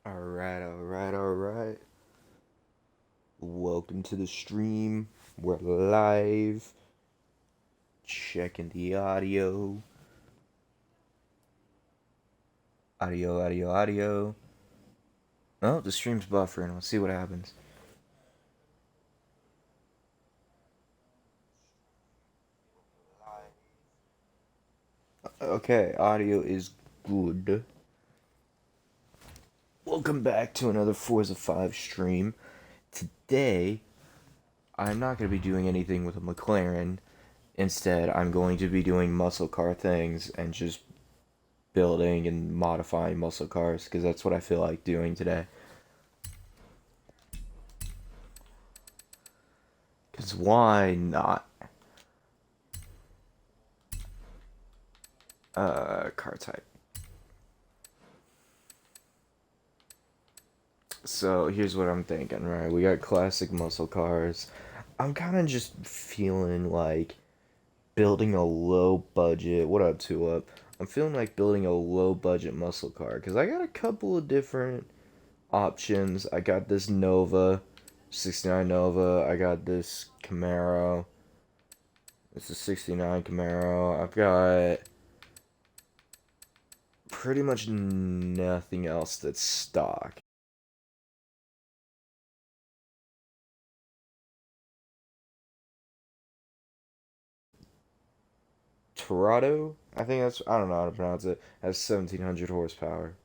Alright. Welcome to the stream. We're live. Checking the audio. Audio. Oh, the stream's buffering. Let's see what happens. Okay, audio is good. Welcome back to another Forza 5 stream. Today, I'm not going to be doing anything with a McLaren. Instead, I'm going to be doing muscle car things and just building and modifying muscle cars because that's what I feel like doing today. Because why not? Car type. So here's what I'm thinking, right? We got classic muscle cars. I'm kind of just feeling like building a low budget. What up, two up? I'm feeling like building a low budget muscle car because I got a couple of different options. I got this Nova, 69 Nova. I got this Camaro. It's a 69 Camaro. I've got pretty much nothing else that's stock. Torado, I think I don't know how to pronounce it, has 1700 horsepower.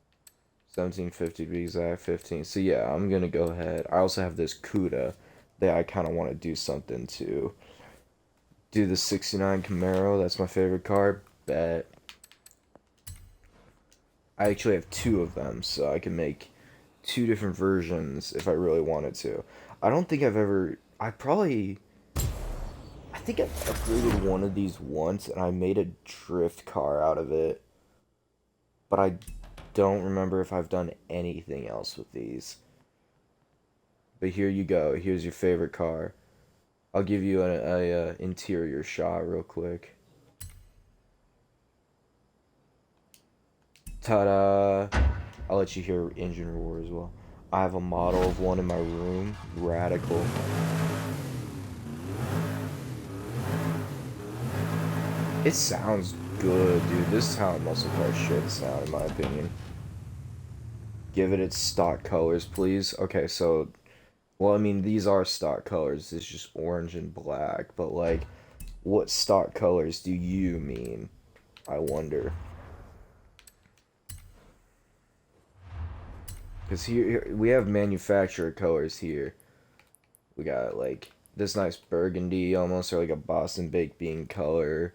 1750 to be exact, 15. So yeah, I'm gonna go ahead. I also have this Cuda that I kind of want to do something to. Do the 69 Camaro, that's my favorite car. Bet. I actually have two of them, so I can make two different versions if I really wanted to. I don't think I've ever. I think I've upgraded one of these once and I made a drift car out of it, but I don't remember if I've done anything else with these. But here you go. Here's your favorite car. I'll give you a interior shot real quick. Ta-da! I'll let you hear engine roar as well. I have a model of one in my room. Radical. It sounds good, dude. This is how a muscle car should sound, in my opinion. Give it its stock colors, please. Okay, so, well, I mean, these are stock colors. It's just orange and black, but, like, what stock colors do you mean? I wonder. Because here, we have manufacturer colors here. We got, like, this nice burgundy, almost, or like a Boston baked bean color.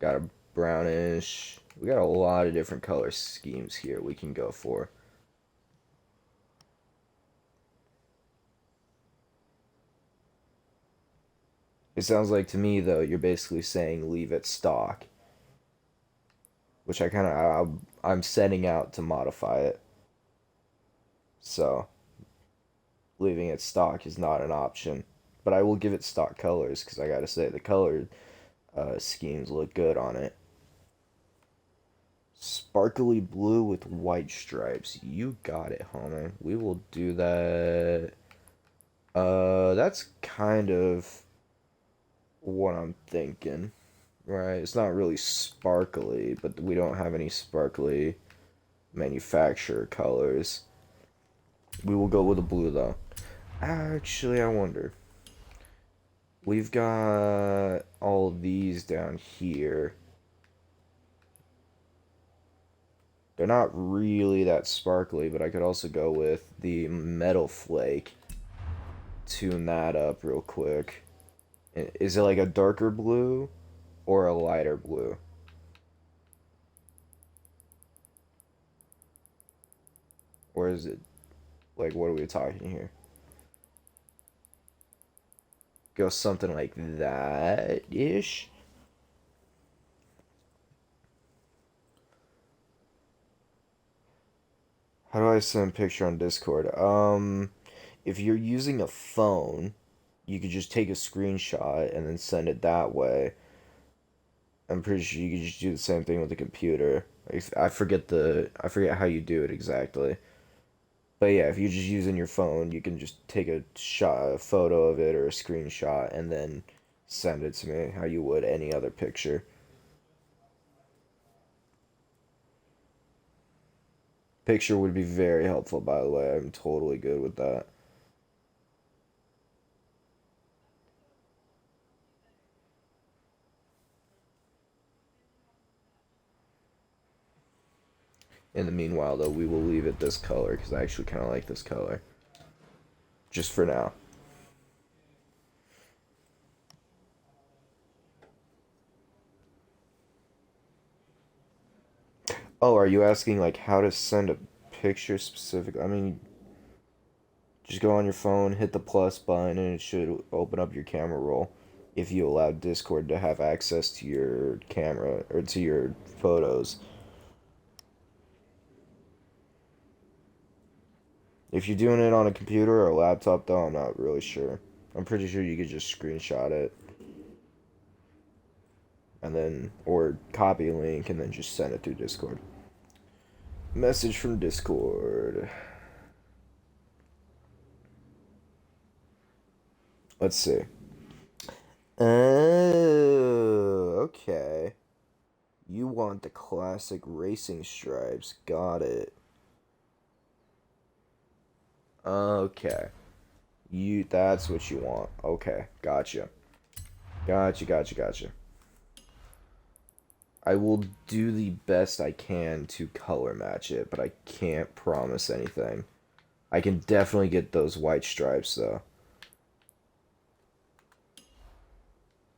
Got a brownish. We got a lot of different color schemes here we can go for. It sounds like to me, though, you're basically saying leave it stock, which I'm setting out to modify it. So, leaving it stock is not an option. But I will give it stock colors because I gotta say the color schemes look good on it. Sparkly blue with white stripes. You got it, homie. We will do that. That's kind of what I'm thinking, right? It's not really sparkly, but we don't have any sparkly manufacturer colors. We will go with a blue though. Actually, I wonder. We've got all these down here. They're not really that sparkly, but I could also go with the metal flake. Tune that up real quick. Is it like a darker blue or a lighter blue? Or is it like what are we talking here? Go something like that ish. How do I send a picture on Discord? If you're using a phone, you could just take a screenshot and then send it that way. I'm pretty sure you could just do the same thing with the computer. I forget how you do it exactly. But yeah, if you're just using your phone, you can just take a photo of it or a screenshot, and then send it to me how you would any other picture. Picture would be very helpful, by the way. I'm totally good with that. In the meanwhile, though, we will leave it this color because I actually kind of like this color. Just for now. Oh, are you asking like how to send a picture specific? I mean, just go on your phone, hit the plus button, and it should open up your camera roll if you allow Discord to have access to your camera or to your photos. If you're doing it on a computer or a laptop, though, I'm not really sure. I'm pretty sure you could just screenshot it and then, or copy a link and then just send it through Discord. Message from Discord. Let's see. Oh, okay. You want the classic racing stripes. Got it. Okay. That's what you want. Okay. Gotcha. Gotcha. I will do the best I can to color match it, but I can't promise anything. I can definitely get those white stripes though.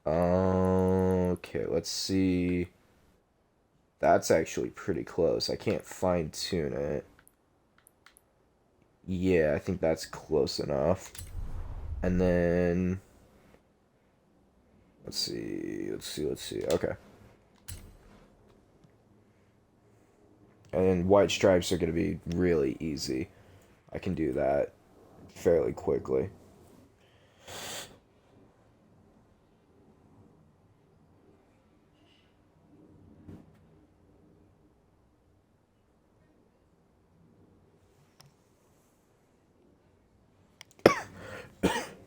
Okay, let's see. That's actually pretty close. I can't fine tune it. Yeah, I think that's close enough. And then let's see. Okay. And then white stripes are going to be really easy. I can do that fairly quickly.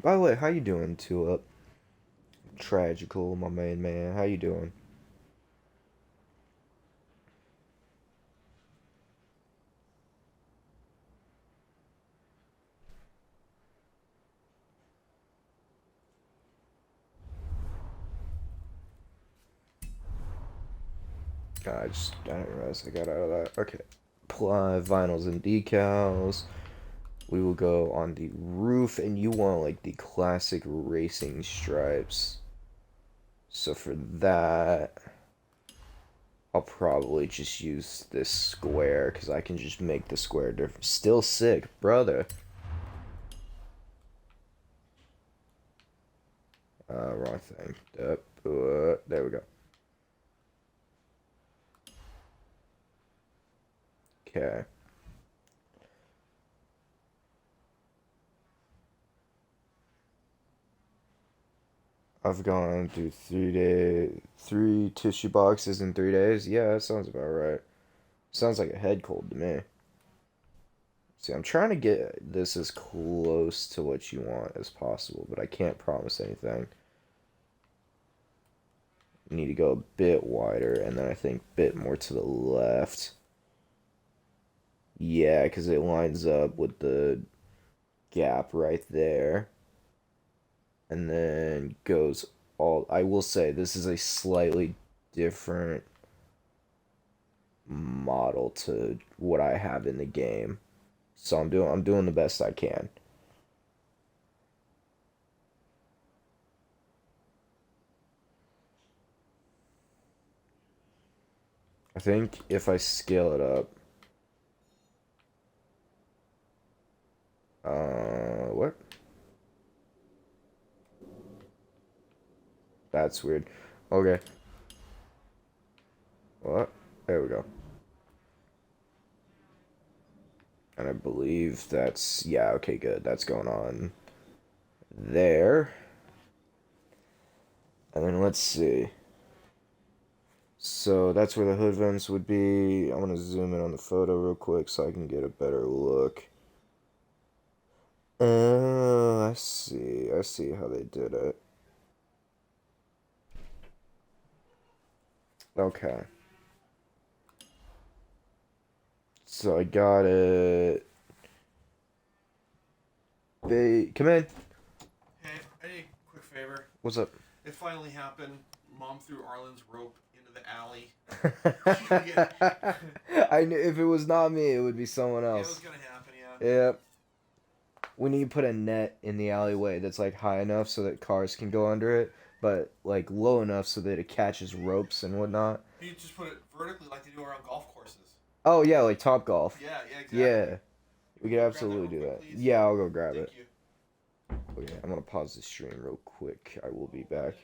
By the way, how you doing, Tulip? Tragical, my main man. How you doing? I didn't realize I got out of that. Okay. Apply vinyls and decals. We will go on the roof, and you want like the classic racing stripes. So for that, I'll probably just use this square because I can just make the square different. Still sick, brother. Wrong thing. There we go. Okay. I've gone through 3 tissue boxes in 3 days. Yeah, that sounds about right. Sounds like a head cold to me. See, I'm trying to get this as close to what you want as possible, but I can't promise anything. You need to go a bit wider, and then I think a bit more to the left. Yeah, because it lines up with the gap right there. And then goes all. I will say, this is a slightly different model to what I have in the game. So I'm doing the best I can. I think if I scale it up, what? That's weird. Okay. What? There we go. And I believe that's, yeah, okay, good. That's going on there. And then let's see. So that's where the hood vents would be. I'm gonna zoom in on the photo real quick so I can get a better look. I see. I see how they did it. Okay. So I got it. Come in. Hey, I need a quick favor. What's up? It finally happened. Mom threw Arlen's rope into the alley. I knew if it was not me, it would be someone It was else. gonna happen, yeah. Yep. We need to put a net in the alleyway that's like high enough so that cars can go under it, but like low enough so that it catches ropes and whatnot. You just put it vertically like they do around golf courses. Oh yeah, like Top Golf. Yeah, exactly. Yeah, we Can could you grab that absolutely real do quick, that. please? Yeah, I'll go grab Thank it. you. Okay, I'm gonna pause the stream real quick. I will be back.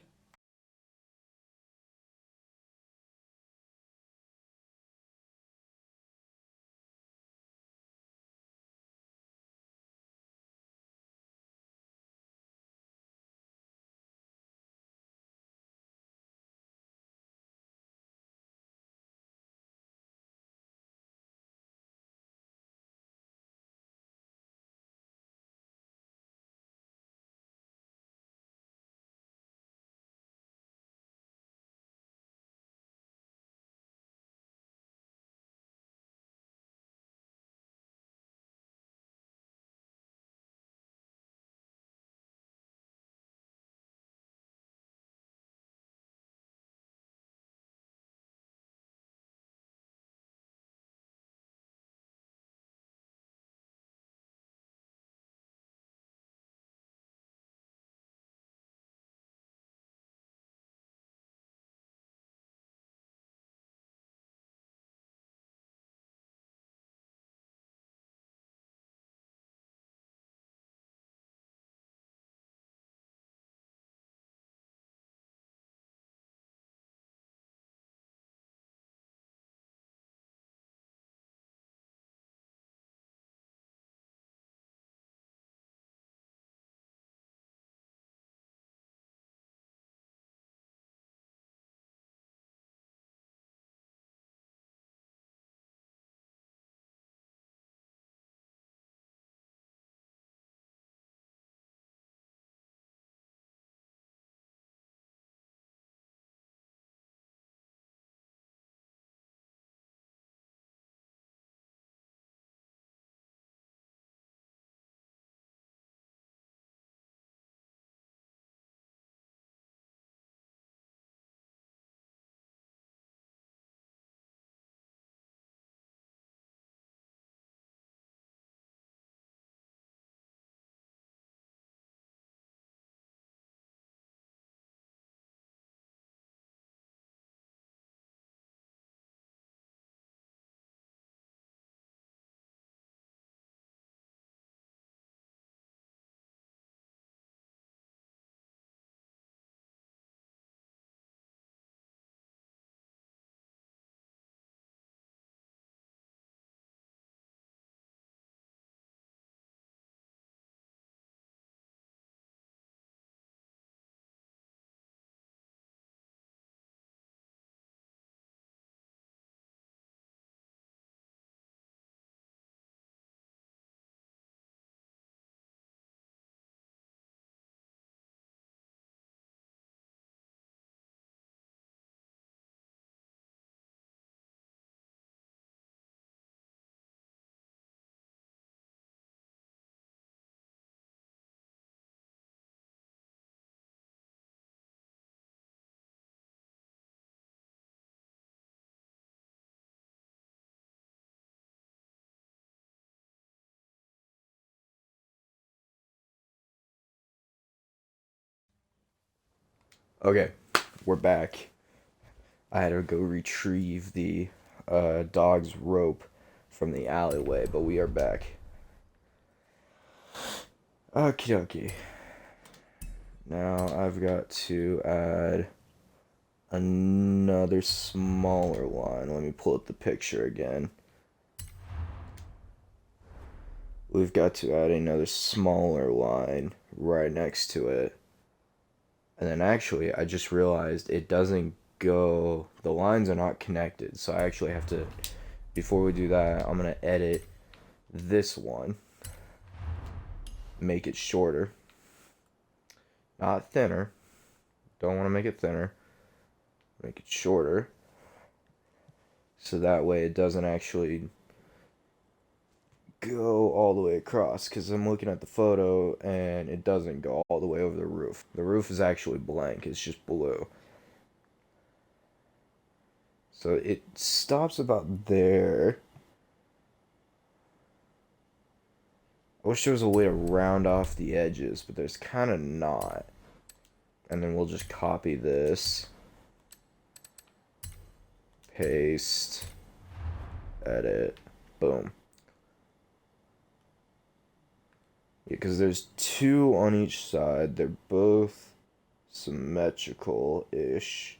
Okay, we're back. I had to go retrieve the dog's rope from the alleyway, but we are back. Okie dokie. Now I've got to add another smaller line. Let me pull up the picture again. We've got to add another smaller line right next to it. And then actually, I just realized it doesn't go, the lines are not connected. So I actually have to, before we do that, I'm going to edit this one. make it shorter, not thinner. Don't want to make it thinner. Make it shorter. So that way it doesn't actually go all the way across, because I'm looking at the photo and it doesn't go all the way over the roof. The roof is actually blank, it's just blue. So it stops about there. I wish there was a way to round off the edges, but there's kind of not. And then we'll just copy this. Paste. Edit. Boom. Because there's two on each side. They're both symmetrical-ish.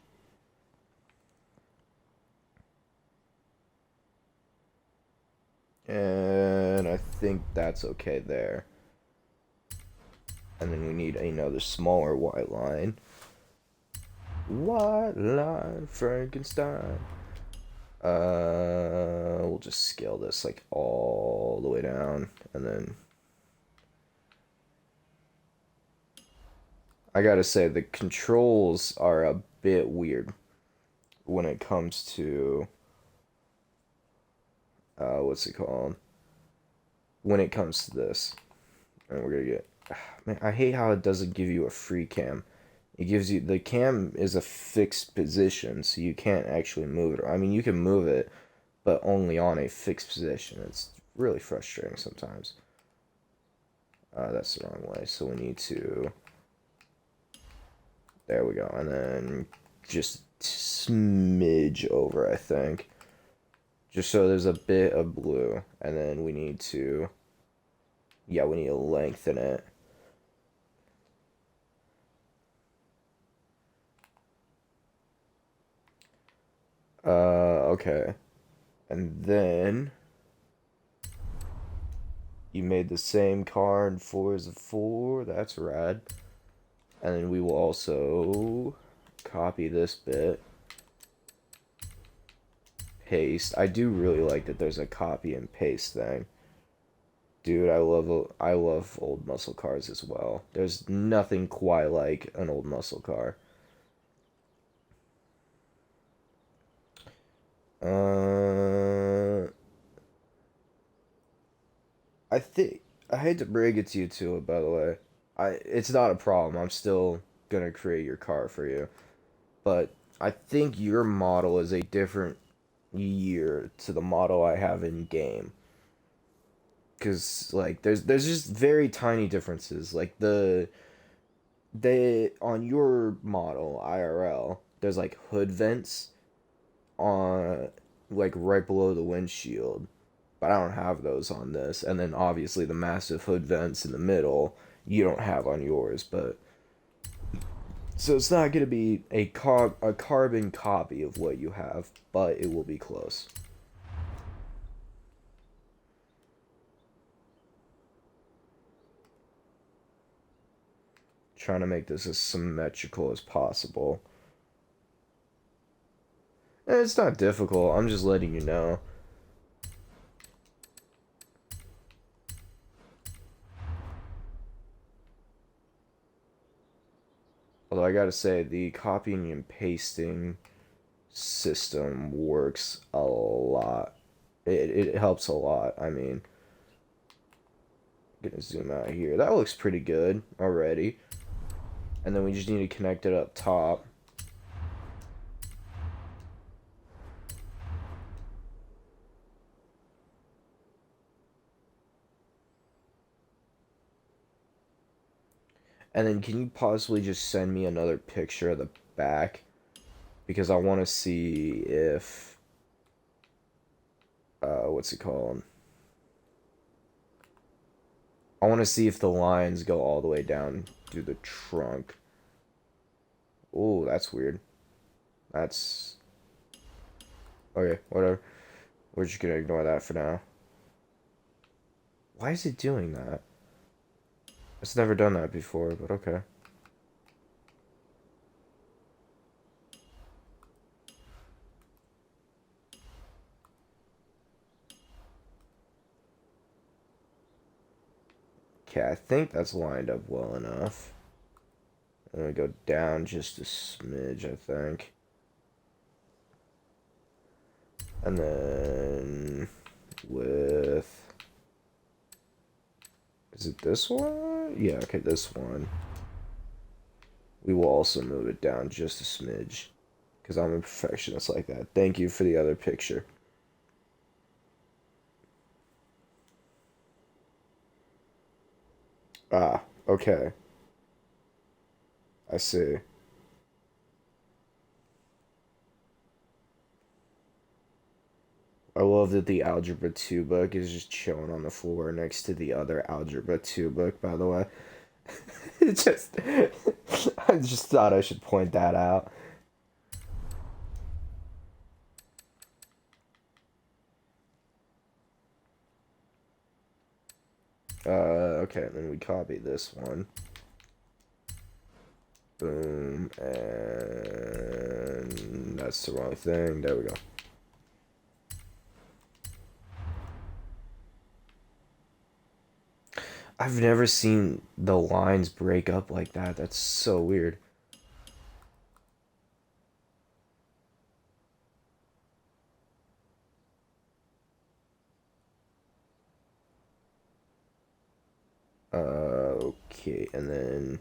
And I think that's okay there. And then we need another smaller white line. White line, Frankenstein. We'll just scale this like all the way down, and then I gotta say the controls are a bit weird when it comes to what's it called? When it comes to this, and we're gonna get. Man, I hate how it doesn't give you a free cam. It gives you, the cam is a fixed position, so you can't actually move it. I mean, you can move it, but only on a fixed position. It's really frustrating sometimes. That's the wrong way, so we need to. There we go, and then just smidge over, I think. Just so there's a bit of blue, and then we need to. Yeah, we need to lengthen it. Okay. And then you made the same car in Forza 4. That's rad. And then we will also copy this bit. Paste. I do really like that there's a copy and paste thing. Dude, I love old muscle cars as well. There's nothing quite like an old muscle car. I think I hate to break it to you too, by the way. It's not a problem. I'm still gonna create your car for you. But I think your model is a different year to the model I have in game. Cause like there's just very tiny differences. Like they on your model IRL, there's like hood vents on like right below the windshield, but I don't have those on this. And then obviously the massive hood vents in the middle you don't have on yours, but so it's not going to be a carbon copy of what you have, but it will be close. Trying to make this as symmetrical as possible. It's not difficult. I'm just letting you know. Although I gotta say, the copying and pasting system works a lot. It helps a lot. I mean, I'm gonna zoom out here. That looks pretty good already. And then we just need to connect it up top. And then can you possibly just send me another picture of the back? Because I want to see if... what's it called? I want to see if the lines go all the way down through the trunk. Oh, that's weird. That's... Okay, whatever. We're just gonna ignore that for now. Why is it doing that? It's never done that before, but okay. Okay, I think that's lined up well enough. I'm gonna go down just a smidge, I think. And then with... Is it this one? Yeah, okay, this one. We will also move it down just a smidge. Because I'm a perfectionist like that. Thank you for the other picture. Ah, okay. I see. I love that the Algebra 2 book is just chilling on the floor next to the other Algebra 2 book, by the way. It just... I just thought I should point that out. Okay, then we copy this one. Boom, and that's the wrong thing. There we go. I've never seen the lines break up like that. That's so weird. Okay, and then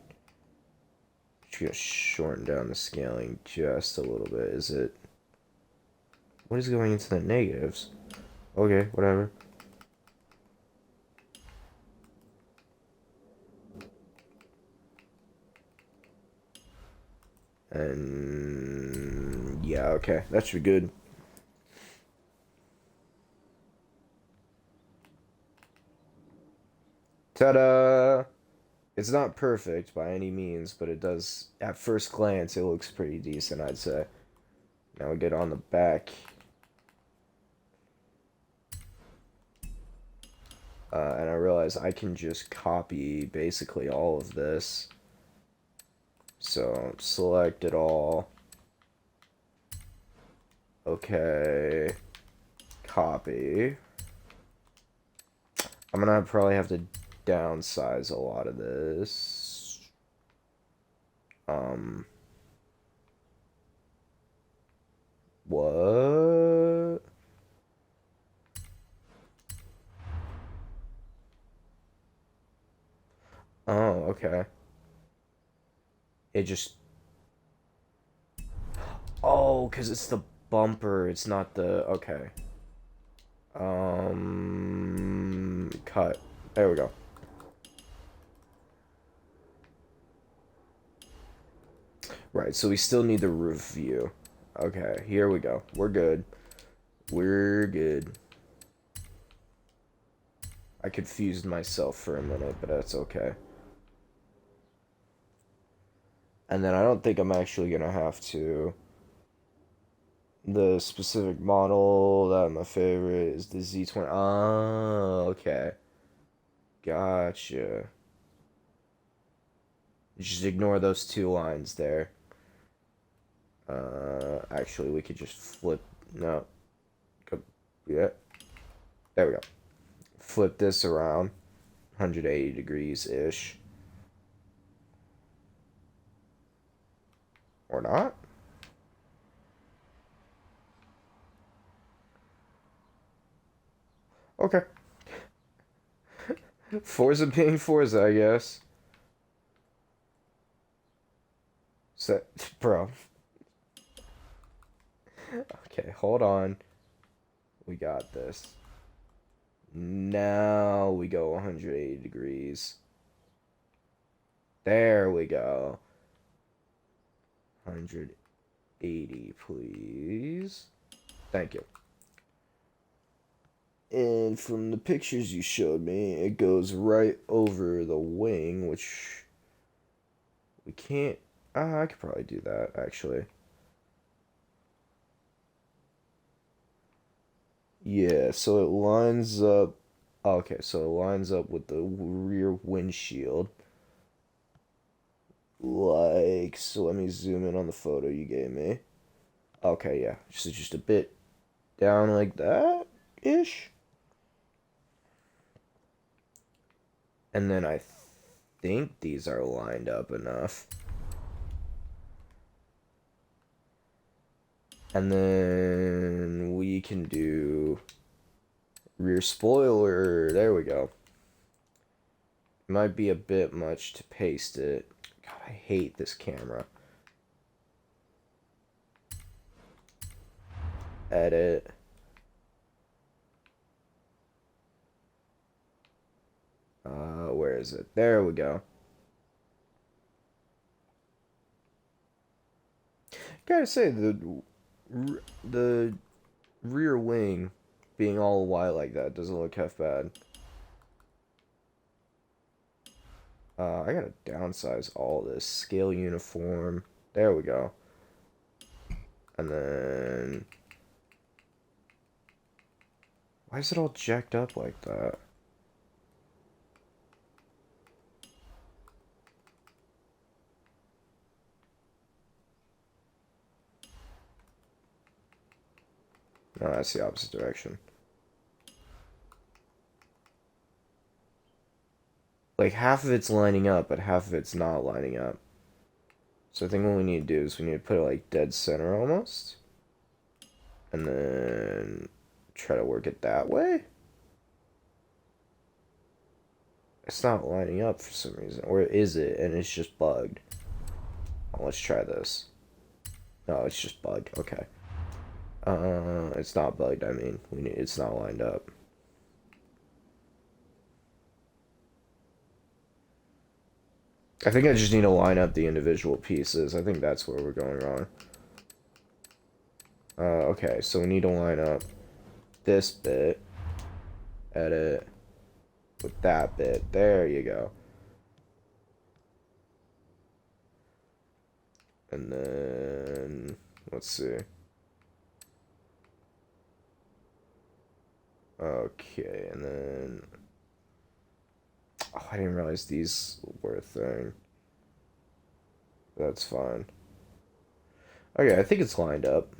just gonna shorten down the scaling just a little bit. Is it... What is going into the negatives? Okay, whatever. And yeah, okay, that should be good. Ta-da! It's not perfect by any means, but it does, at first glance, it looks pretty decent, I'd say. Now we get on the back. And I realize I can just copy basically all of this. So, select it all. Okay. Copy. I'm gonna probably have to downsize a lot of this. What? Oh, okay. It just... Oh, because it's the bumper. It's not the... Okay. Cut. There we go. Right, so we still need the roof view. Okay, here we go. We're good. We're good. I confused myself for a minute, but that's okay. And then I don't think I'm actually gonna have to... The specific model that my favorite is the Z20. Oh, okay. Gotcha. Just ignore those two lines there. Actually, we could just flip. No. Go, yeah. There we go. Flip this around. 180 degrees-ish. Or not? Okay. Forza being Forza, I guess. Set, bro. Okay, hold on. We got this. Now we go 180 degrees. There we go. 180, please. Thank you. And from the pictures you showed me, it goes right over the wing, which we can't... I could probably do that, actually. Yeah, so it lines up... Okay, so it lines up with the rear windshield. Like, so let me zoom in on the photo you gave me. Okay, yeah, just a bit down like that-ish. And then I think these are lined up enough. And then we can do rear spoiler. There we go. Might be a bit much to paste it. God, I hate this camera. Edit. Where is it? There we go. Gotta say, the rear wing being all white like that doesn't look half bad. I gotta downsize all this. Scale uniform. There we go. And then... Why is it all jacked up like that? No, that's the opposite direction. Like, half of it's lining up, but half of it's not lining up. So I think what we need to do is we need to put it, like, dead center almost. And then try to work it that way. It's not lining up for some reason. Or is it? And it's just bugged. Oh, let's try this. No, it's just bugged. Okay. It's not bugged, I mean. It's not lined up. I think I just need to line up the individual pieces. I think that's where we're going wrong. Okay, so we need to line up this bit. Edit. With that bit. There you go. And then... Let's see. Okay, and then... Oh, I didn't realize these were a thing. That's fine. Okay, I think it's lined up.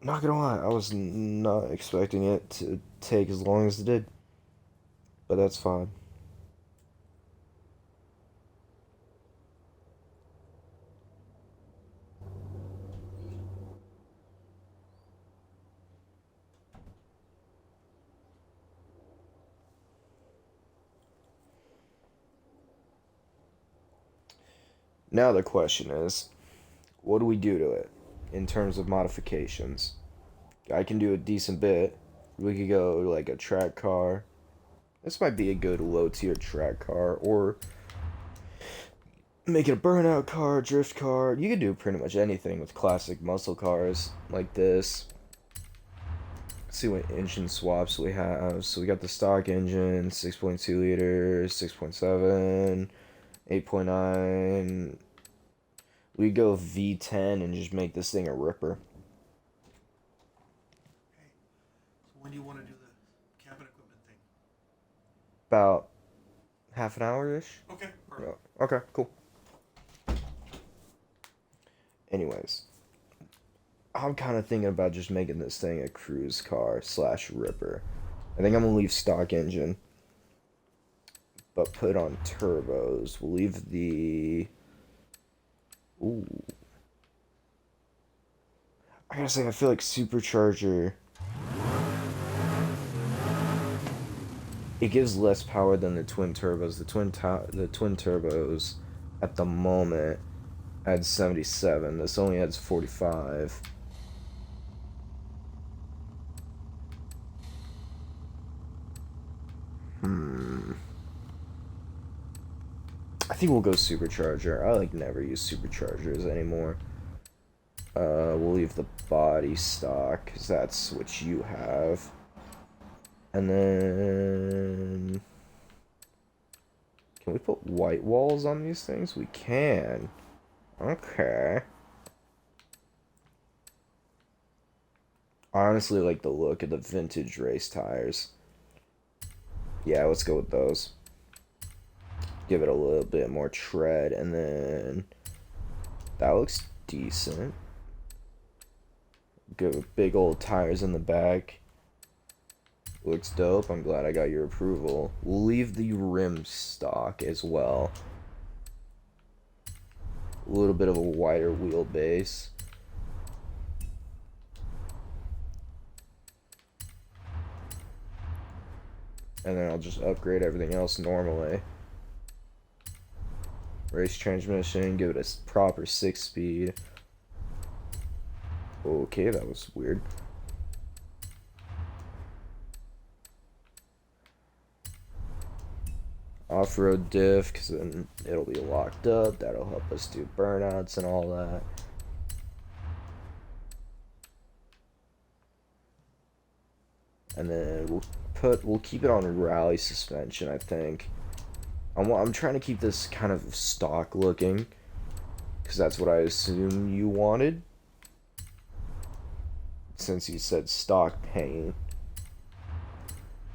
Not gonna lie, I was not expecting it to take as long as it did. But that's fine. Now the question is, what do we do to it in terms of modifications? I can do a decent bit. We could go like a track car. This might be a good low tier track car, or make it a burnout car, drift car. You could do pretty much anything with classic muscle cars like this. Let's see what engine swaps we have. So we got the stock engine, 6.2 liters, 6.7, 8.9. We go V10 and just make this thing a ripper. Okay. So when do you want to do the cabin equipment thing? About half an hour-ish. Okay, perfect. Yeah. Okay, cool. Anyways, I'm kind of thinking about just making this thing a cruise car slash ripper. I think I'm gonna leave stock engine, but put on turbos. We'll leave the... Ooh. I gotta say, I feel like supercharger... It gives less power than the twin turbos. The twin turbos at the moment adds 77. This only adds 45. I think we'll go supercharger. I like never use superchargers anymore. We'll leave the body stock because that's what you have. And then can we put white walls on these things? We can. Okay. I honestly like the look of the vintage race tires. Yeah, let's go with those. Give it a little bit more tread, and then that looks decent. Good with big old tires in the back. Looks dope. I'm glad I got your approval. We'll leave the rim stock as well. A little bit of a wider wheelbase. And then I'll just upgrade everything else normally. Race transmission, give it a proper 6-speed. Okay, that was weird. Off-road diff, because then it'll be locked up. That'll help us do burnouts and all that. And then we'll keep it on rally suspension, I think. I'm trying to keep this kind of stock looking, because that's what I assume you wanted, since you said stock paint.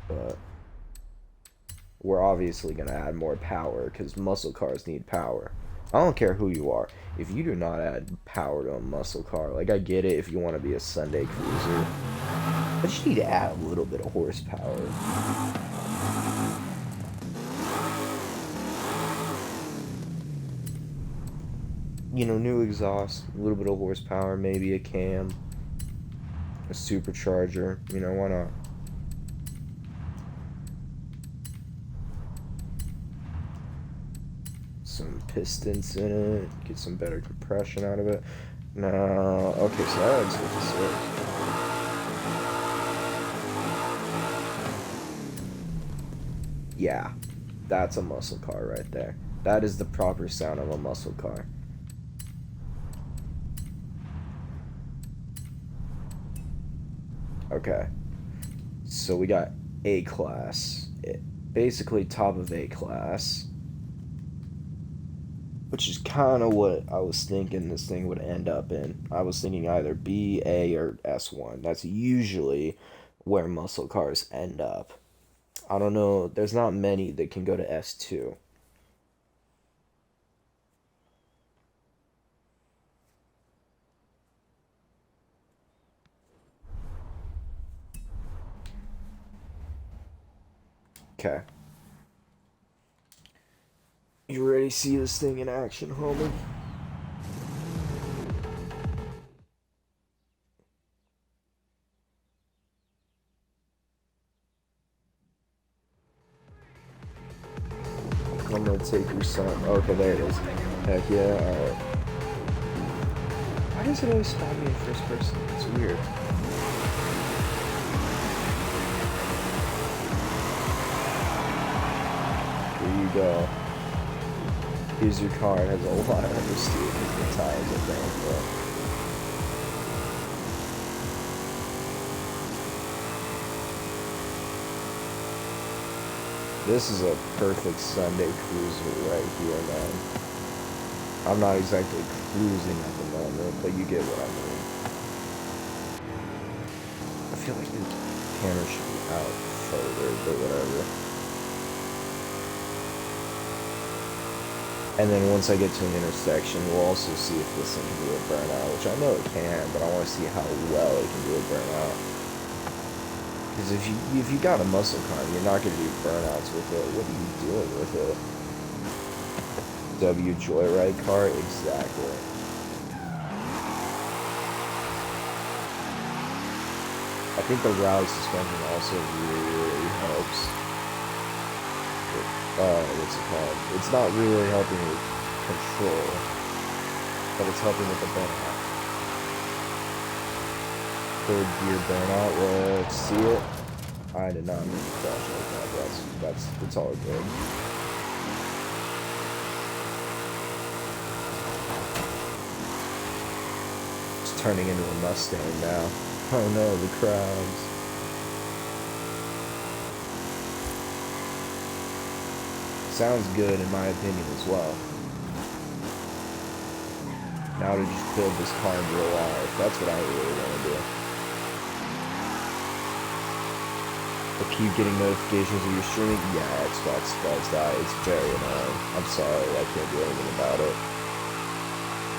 But we're obviously going to add more power, because muscle cars need power. I don't care who you are. If you do not add power to a muscle car, like, I get it if you want to be a Sunday cruiser, but you need to add a little bit of horsepower. You know, new exhaust, a little bit of horsepower, maybe a cam, a supercharger, you know, why not? Some pistons in it, get some better compression out of it. No, okay, so that adds 56. Yeah, that's a muscle car right there. That is the proper sound of a muscle car. Okay, so we got A-class, basically top of A-class, which is kind of what I was thinking this thing would end up in. I was thinking either B, A, or S1. That's usually where muscle cars end up. I don't know, there's not many that can go to S2. Okay. You ready to see this thing in action, homie? I'm gonna take your son. Okay, there it is. Heck yeah, alright. Why does it always spawn me in first person? It's weird. Here you go. Here's your car. It has a lot of understeer because the tires are bad, but this is a perfect Sunday cruiser right here, man. I'm not exactly cruising at the moment, but you get what I mean. I feel like the camera should be out further, but whatever. And then once I get to an intersection, we'll also see if this thing can do a burnout, which I know it can, but I want to see how well it can do a burnout. Because if you got a muscle car, you're not going to do burnouts with it. What are you doing with it? W Joyride car? Exactly. I think the rally suspension also really helps. What's it called? It's not really helping with control, but it's helping with the burnout. Third gear burnout, let's see it. I did not mean to crash like that, it's all good. It's turning into a Mustang now. Oh no, the crowds. Sounds good in my opinion as well. Now to just build this car in real life, that's what I really want to do. I keep getting notifications of your streaming. Yeah, Xbox does that. It's very annoying. I'm sorry, I can't do anything about it.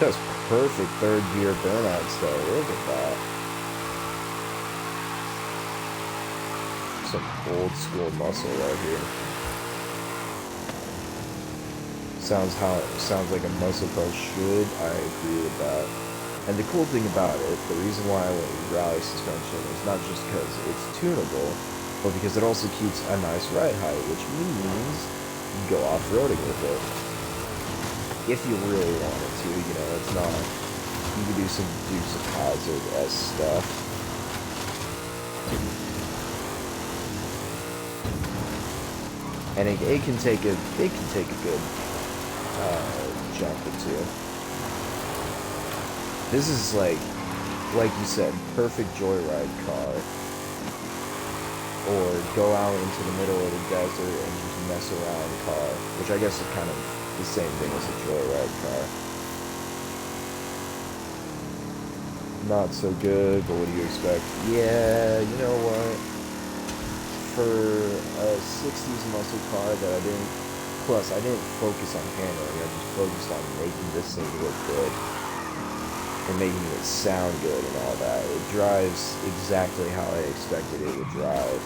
That's perfect third gear burnouts though. Look at that. some old school muscle right here. Sounds like a muscle car should. I agree with that. And the cool thing about it, the reason why I went with rally suspension is not just because it's tunable, but because it also keeps a nice ride height, which means you go off-roading with it. If you really wanted to, you know, it's not. You can do some Dukes of Hazzard-esque stuff. And it can take a good jump or two. This is like you said, perfect joyride car. Or go out into the middle of the desert and just mess around car, which I guess is kind of the same thing as a joyride car. Not so good, but what do you expect? Yeah, you know what? For a 60s muscle car that I didn't, plus I didn't focus on handling, I just focused on making this thing look good. And making it sound good and all that. It drives exactly how I expected it would drive.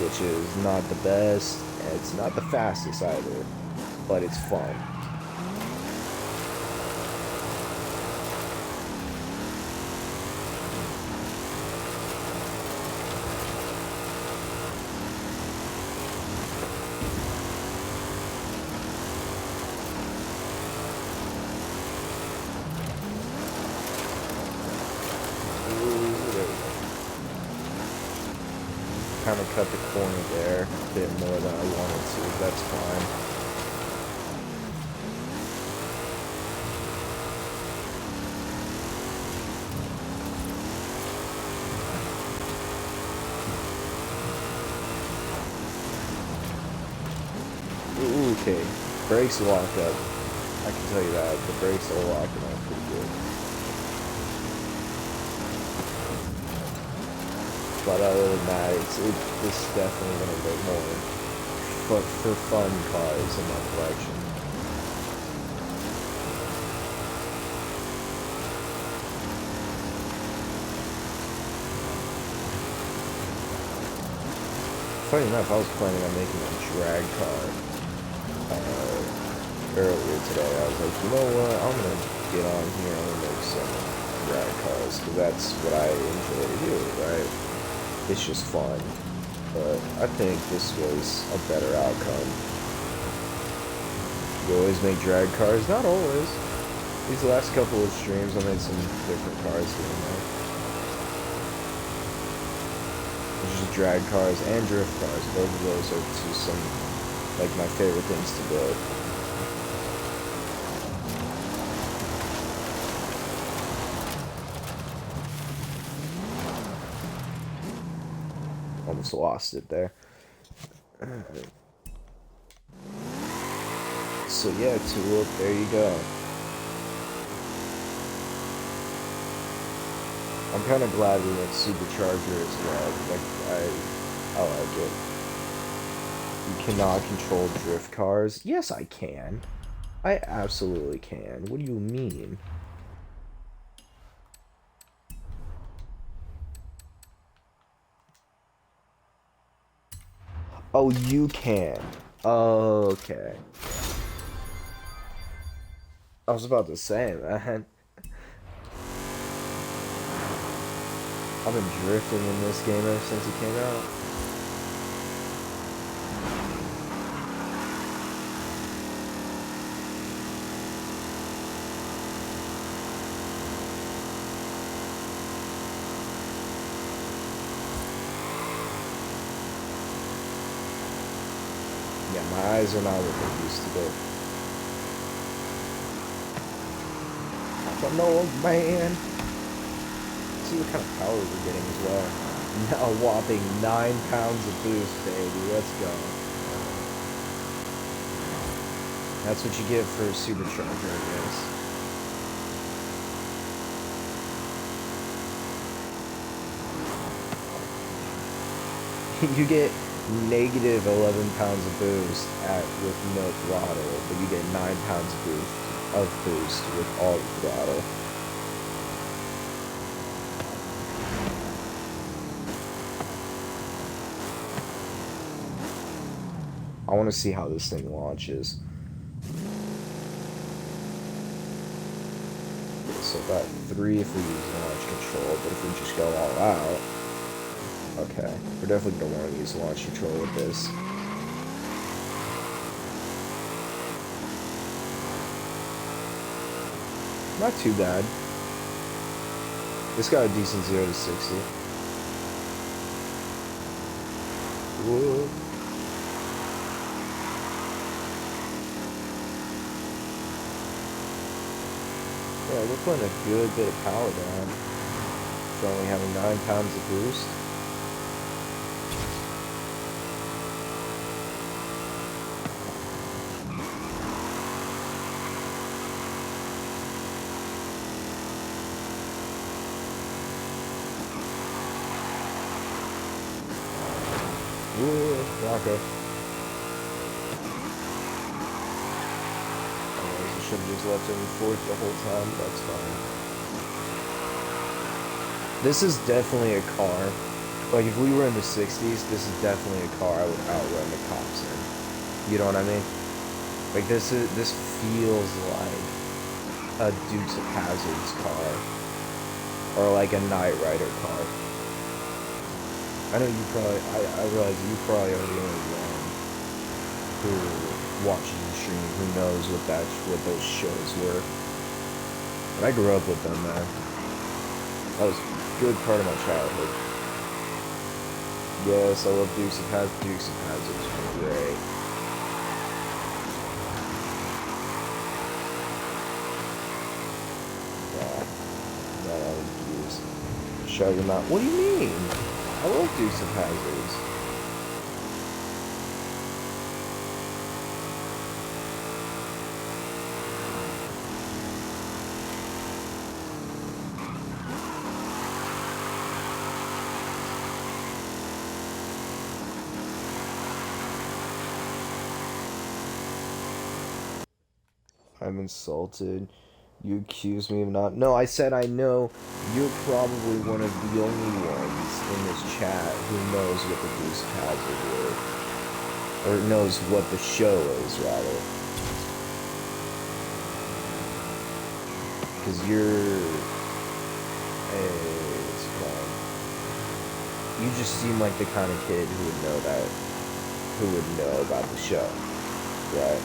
Which is not the best, and it's not the fastest either, but it's fun. Kind of cut the corner there a bit more than I wanted to. That's fine. Ooh, okay. Brakes lock up. I can tell you that. The brakes are locking up pretty good. But other than that, it's definitely one of the more for fun cars in my collection. Funny enough, I was planning on making a drag car earlier today. I was like, you know what, I'm going to get on here and make some drag cars, because that's what I enjoy to do, right? It's just fun, but I think this was a better outcome. You always make drag cars? Not always. These last couple of streams, I made some different cars here and there. There's just drag cars and drift cars. Both of those are some, like, my favorite things to build. Almost lost it there. So yeah, Tulip, there you go. I'm kind of glad we went supercharger as well. I like it. You cannot control drift cars. Yes, I can. I absolutely can. What do you mean? Oh, you can. Okay. I was about to say, man. I've been drifting in this game ever since it came out. Yeah, my eyes are not what they used to be. I'm an old man. See what kind of power we're getting as well. Now a whopping 9 pounds of boost, baby. Let's go. That's what you get for a supercharger, I guess. You get negative 11 pounds of boost with no throttle, but you get 9 pounds of boost with all the throttle. I want to see how this thing launches. So about 3 if we use launch control, but if we just go all out... Okay, we're definitely going to want to use launch control with this. Not too bad. This got a decent 0 to 60. Whoa. Yeah, we're putting a good bit of power down for only having 9 pounds of boost. Whoa, Bronco. Should have just left him fourth the whole time, but that's fine. This is definitely a car. Like, if we were in the 60s, this is definitely a car I would outrun the cops in. You know what I mean? Like, this feels like a Dukes of Hazzard's car. Or like a Knight Rider car. I know you probably, I realize you probably are the only one who watches the stream, who knows what those shows were. But I grew up with them, man. That was a good part of my childhood. Yes, I love Dukes of Hazzard. Dukes of Hazzard is great. Yeah, that I would use. Shut your mouth. What do you mean? I love Dukes of Hazzards. I'm insulted. You accuse me of not... No, I said I know you're probably one of the only ones in this chat who knows what the Dukes of Hazzard were. Or knows what the show is, rather. Because you're... what's it called? You just seem like the kind of kid who would know that... Who would know about the show. Right?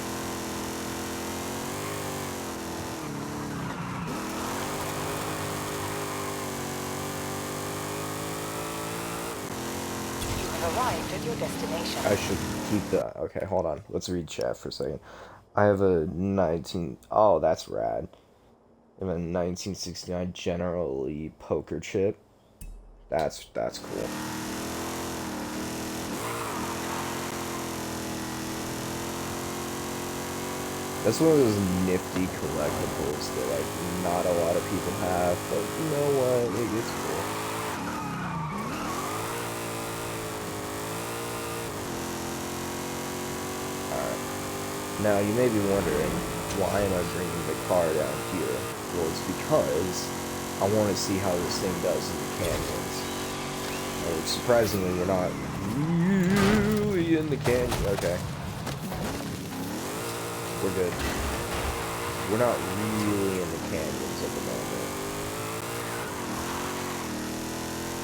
Arrived at your destination. I should keep the... Okay, hold on. Let's read chat for a second. I have a 19... Oh, that's rad. I have a 1969 General Lee poker chip. That's cool. That's one of those nifty collectibles that, like, not a lot of people have. But you know what? It's cool. Now, you may be wondering, why am I bringing the car down here? Well, it's because I want to see how this thing does in the canyons. And surprisingly, we're not really in the canyon. Okay. We're good. We're not really in the canyons at the moment.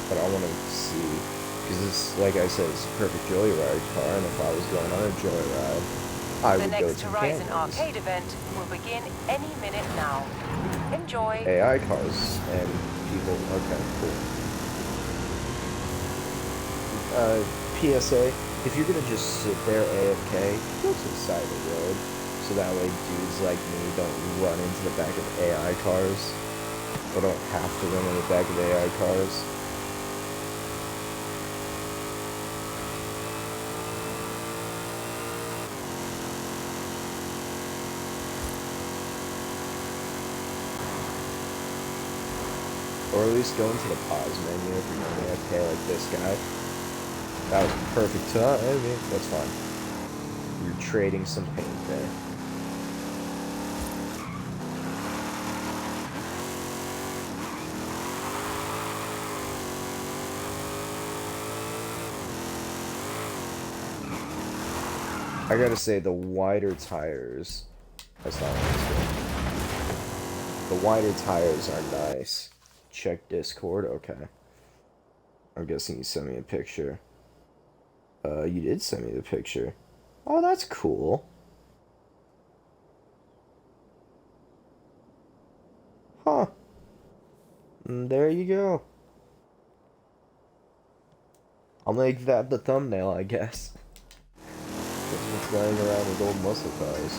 But I want to see, because this, like I said, it's a perfect joyride car, and if I was going on a joyride, I would go to The next Horizon canyons. Arcade event will begin any minute now. Enjoy. AI cars and people. Okay, cool. PSA: if you're gonna just sit there AFK, go to the side of the road, so that way dudes like me don't run into the back of AI cars, or don't have to run in the back of AI cars. Or at least go into the pause menu if you're going to AFK like this guy. That was perfect time. I mean, that's fine. You're trading some paint there. I gotta say, the wider tires... That's not what I was doing. The wider tires are nice. Check Discord? Okay. I'm guessing you sent me a picture. You did send me the picture. Oh, that's cool. Huh. There you go. I'll make that the thumbnail, I guess. That's what's lying around with old muscle cars.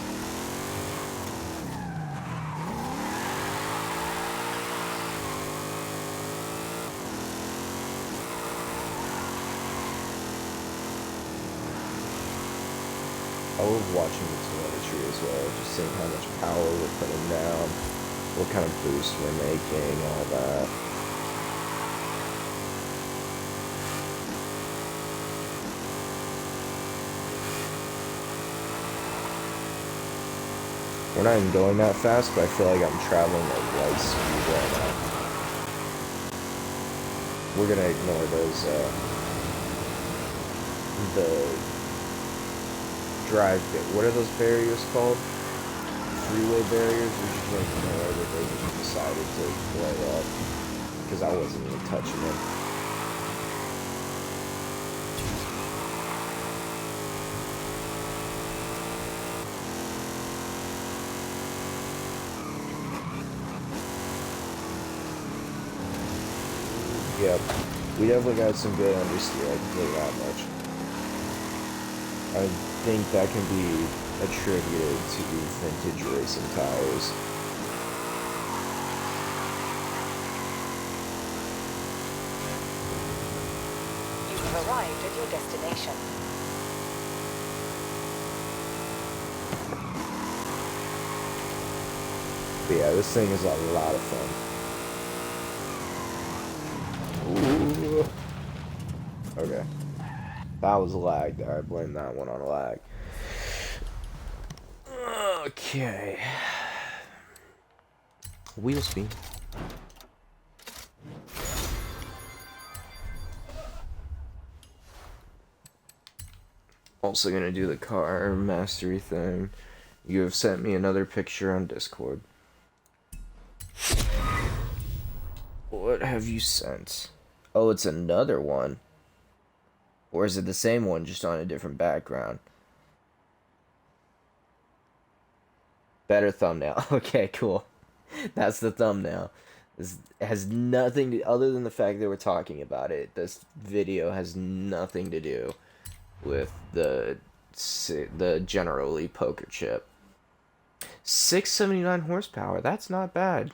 I love watching the telemetry as well, just seeing how much power we're putting down, what kind of boost we're making, all that. We're not even going that fast, but I feel like I'm traveling at light speed right now. We're gonna ignore those, the drive bit. What are those barriers called? Freeway barriers? We're just gonna ignore that they just decided to blow up. Because I wasn't even touching them. Yep, we definitely got some good understeer, I can tell you that much. I think that can be attributed to vintage racing tires. You have arrived at your destination. But yeah, this thing is a lot of fun. Ooh. Okay. That was a lag there. I blame that one on a lag. Okay. Wheel spin. Also gonna do the car mastery thing. You have sent me another picture on Discord. What have you sent? Oh, it's another one. Or is it the same one, just on a different background? Better thumbnail. Okay, cool. That's the thumbnail. This has nothing to, other than the fact that we're talking about it. This video has nothing to do with the generally poker chip. 679 horsepower. That's not bad.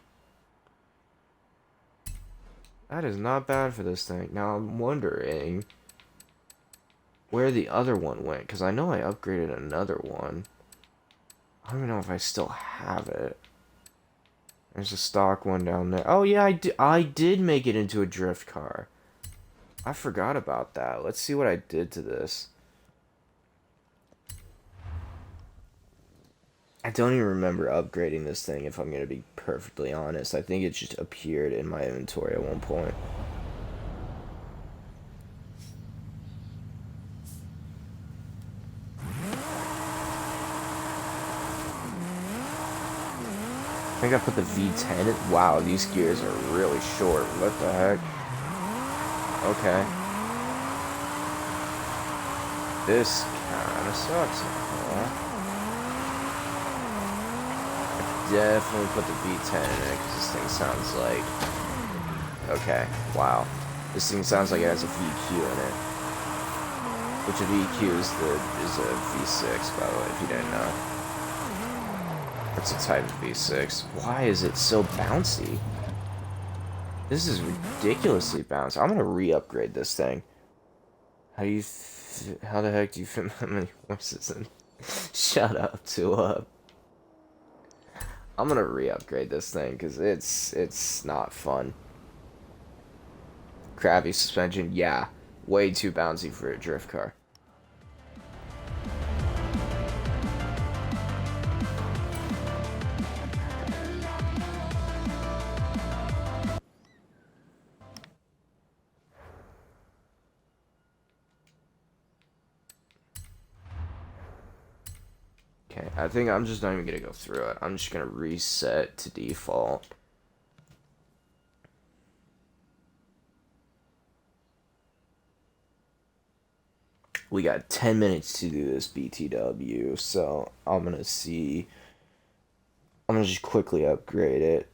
That is not bad for this thing. Now I'm wondering where the other one went, because I know I upgraded another one. I don't even know if I still have it. There's a stock one down there. Oh yeah, I did make it into a drift car. I forgot about that. Let's see what I did to this. I don't even remember upgrading this thing, if I'm going to be perfectly honest. I think it just appeared in my inventory at one point. I think I put the V10 in. Wow, these gears are really short. What the heck? Okay. This kind of sucks. Definitely put the V10 in it, because this thing sounds like... Okay, wow. This thing sounds like it has a VQ in it. Which a VQ is a V6, by the way, if you didn't know. That's a type of V6. Why is it so bouncy? This is ridiculously bouncy. I'm gonna re-upgrade this thing. How the heck do you fit that many horses in? Shut up, Tulip. I'm gonna re-upgrade this thing because it's not fun. Crappy suspension, yeah, way too bouncy for a drift car. Okay, I think I'm just not even gonna go through it. I'm just gonna reset to default. We got 10 minutes to do this BTW, so I'm gonna just quickly upgrade it,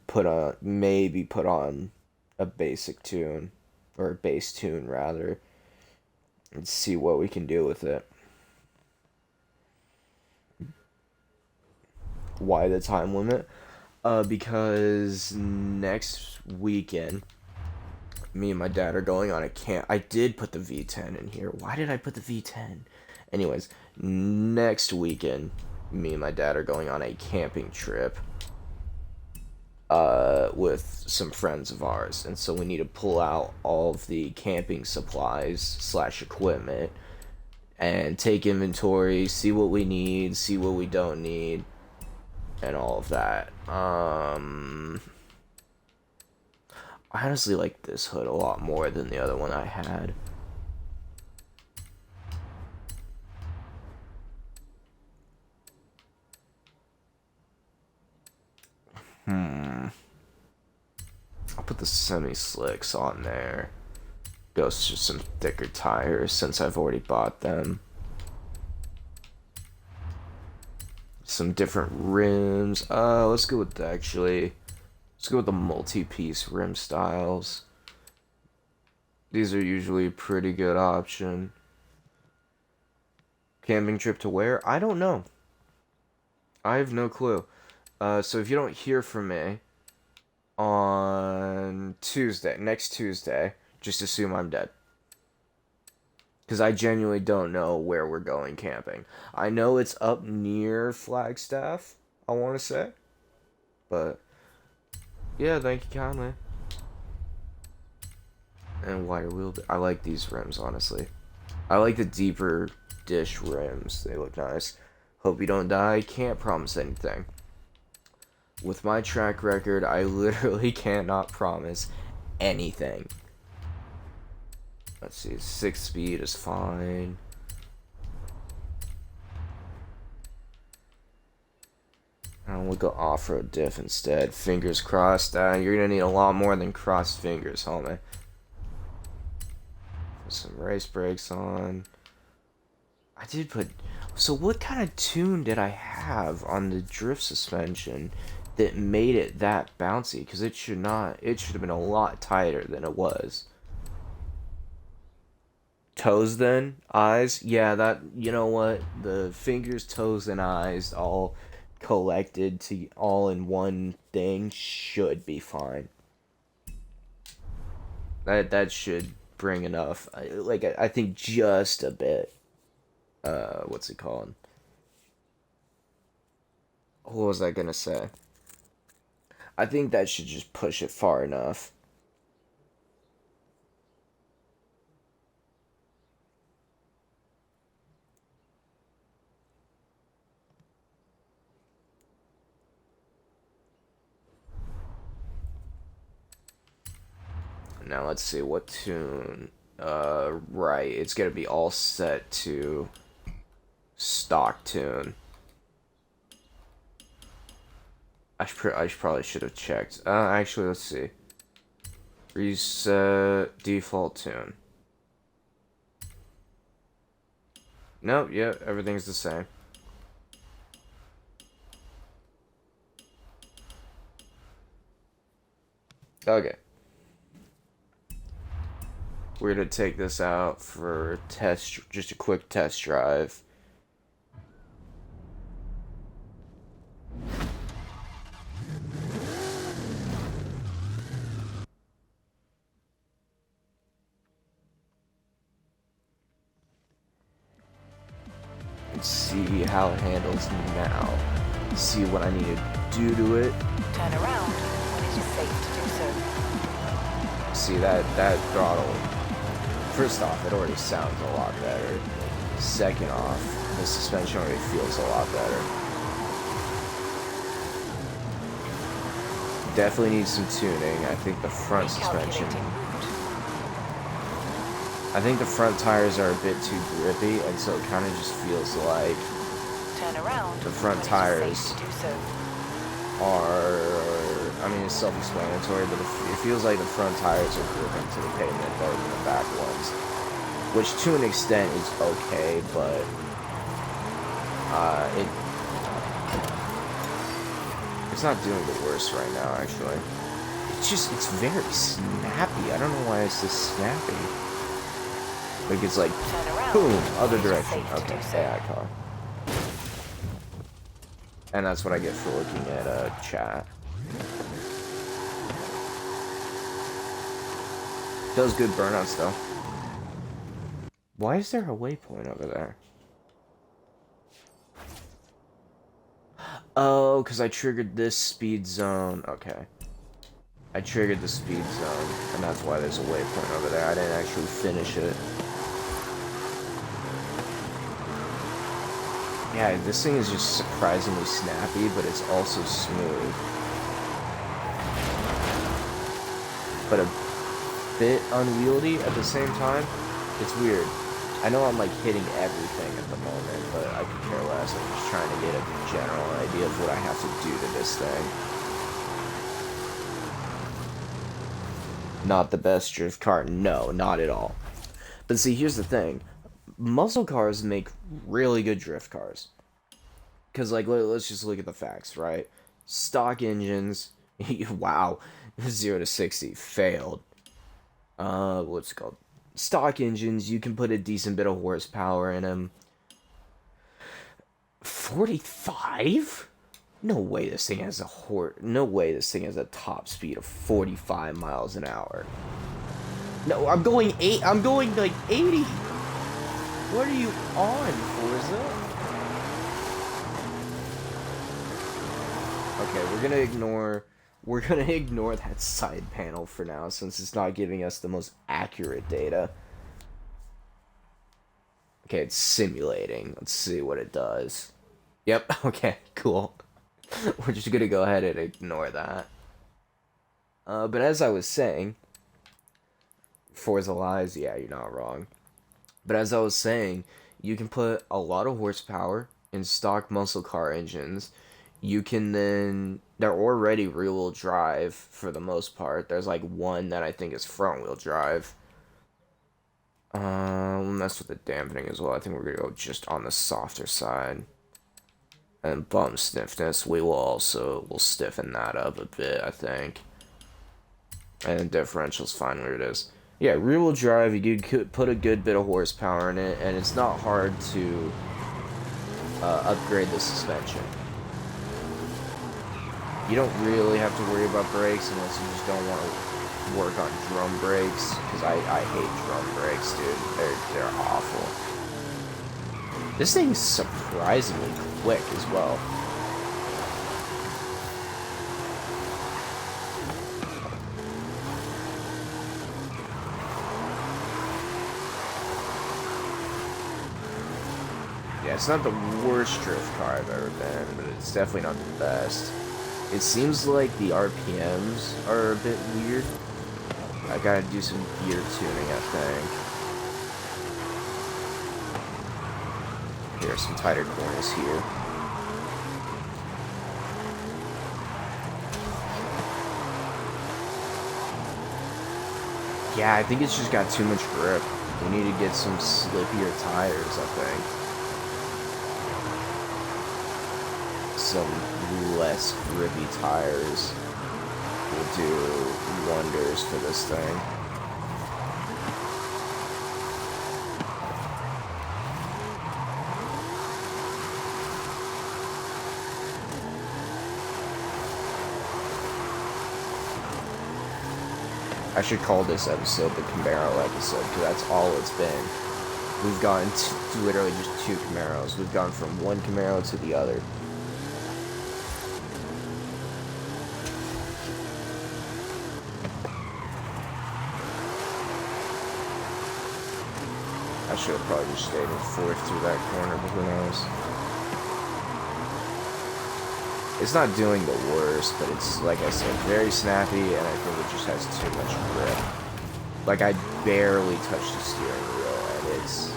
maybe put on a basic tune, or a bass tune rather, and see what we can do with it. Why the time limit? Because next weekend, me and my dad are going on a camp. I did put the V10 in here. Why did I put the V10? Anyways, next weekend, me and my dad are going on a camping trip with some friends of ours, and so we need to pull out all of the camping supplies slash equipment and take inventory, see what we need, see what we don't need, and all of that. I honestly like this hood a lot more than the other one I had. I'll put the semi-slicks on there. Goes to some thicker tires since I've already bought them. Some different rims. Let's go with the multi-piece rim styles. These are usually a pretty good option. Camping trip to where? I don't know. I have no clue. So if you don't hear from me on next Tuesday, just assume I'm dead. Because I genuinely don't know where we're going camping. I know it's up near Flagstaff, I want to say. But, yeah, thank you kindly. And wider wheel. I like these rims, honestly. I like the deeper dish rims. They look nice. Hope you don't die. Can't promise anything. With my track record, I literally cannot promise anything. Let's see, 6 speed is fine. We'll go off-road diff instead. Fingers crossed. You're gonna need a lot more than crossed fingers, homie. Put some race brakes on. I did put... So what kind of tune did I have on the drift suspension that made it that bouncy? Because it should have been a lot tighter than it was. Toes then? Eyes? Yeah, that, you know what? The fingers, toes, and eyes all collected to all in one thing should be fine. That should bring enough. I think just a bit. What's it called? What was I gonna say? I think that should just push it far enough. Now let's see what tune. Right, it's gonna be all set to stock tune. I probably should have checked. Actually, let's see. Reset default tune. Nope, yeah, everything's the same. Okay. We're gonna take this out for just a quick test drive. And see how it handles now. See what I need to do to it. Turn around when it is safe to do so. See that throttle. First off, it already sounds a lot better. Second off, the suspension already feels a lot better. Definitely needs some tuning. I think the front suspension. I think the front tires are a bit too grippy, and so it kind of just feels like Turn around the front when it is tires safe to do so. are, I mean, it's self-explanatory, but it feels like the front tires are gripping to the pavement better than the back ones. Which, to an extent, is okay, but it's not doing the worst right now, actually. It's very snappy. I don't know why it's this snappy. Like, it's like, Turn around boom, when other it is direction. safe to Okay, do so. AI car. And that's what I get for looking at chat. Does good burnouts though. Why is there a waypoint over there? Oh, because I triggered this speed zone. Okay. I triggered the speed zone, and that's why there's a waypoint over there. I didn't actually finish it. Yeah, this thing is just surprisingly snappy, but it's also smooth. But a bit unwieldy at the same time. It's weird. I know I'm like hitting everything at the moment, but I could care less. I'm just trying to get a general idea of what I have to do to this thing. Not the best drift car. No, not at all. But see, here's the thing. Muscle cars make really good drift cars. Because, like, let's just look at the facts, right? Stock engines. Wow. 0 to 60. Failed. What's it called? Stock engines, you can put a decent bit of horsepower in them. 45? No way this thing has no way this thing has a top speed of 45 miles an hour. No, I'm going like 80. What are you on, Forza? Okay, we're gonna ignore that side panel for now, since it's not giving us the most accurate data. Okay, it's simulating. Let's see what it does. Yep, okay, cool. We're just gonna go ahead and ignore that. But as I was saying, Forza lies, yeah, you're not wrong. But as I was saying, you can put a lot of horsepower in stock muscle car engines. You can then, they're already rear-wheel drive for the most part. There's like one that I think is front-wheel drive. That's with the dampening as well. I think we're gonna go just on the softer side. And bump stiffness, we'll stiffen that up a bit, I think. And differential's fine where it is. Yeah, rear-wheel drive, you could put a good bit of horsepower in it, and it's not hard to upgrade the suspension. You don't really have to worry about brakes unless you just don't want to work on drum brakes, because I hate drum brakes, dude. They're awful. This thing's surprisingly quick as well. Yeah, it's not the worst drift car I've ever been, but it's definitely not the best. It seems like the RPMs are a bit weird. I gotta do some gear tuning, I think. Here are some tighter corners here. Yeah, I think it's just got too much grip. We need to get some slippier tires, I think. Some less grippy tires will do wonders for this thing. I should call this episode the Camaro episode, because that's all it's been. We've gone to literally just 2 Camaros. We've gone from one Camaro to the other. I should have probably just stayed in 4th through that corner, but who knows. It's not doing the worst, but it's, like I said, very snappy, and I think it just has too much grip. Like, I barely touched the steering wheel, and it's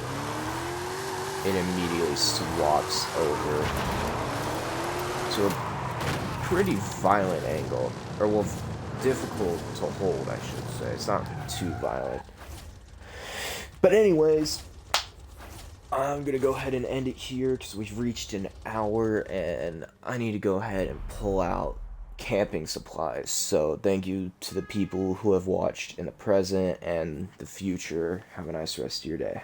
it immediately swaps over to a pretty violent angle. Or, well, difficult to hold, I should say. It's not too violent. But anyways, I'm gonna go ahead and end it here because we've reached an hour and I need to go ahead and pull out camping supplies. So thank you to the people who have watched in the present and the future. Have a nice rest of your day.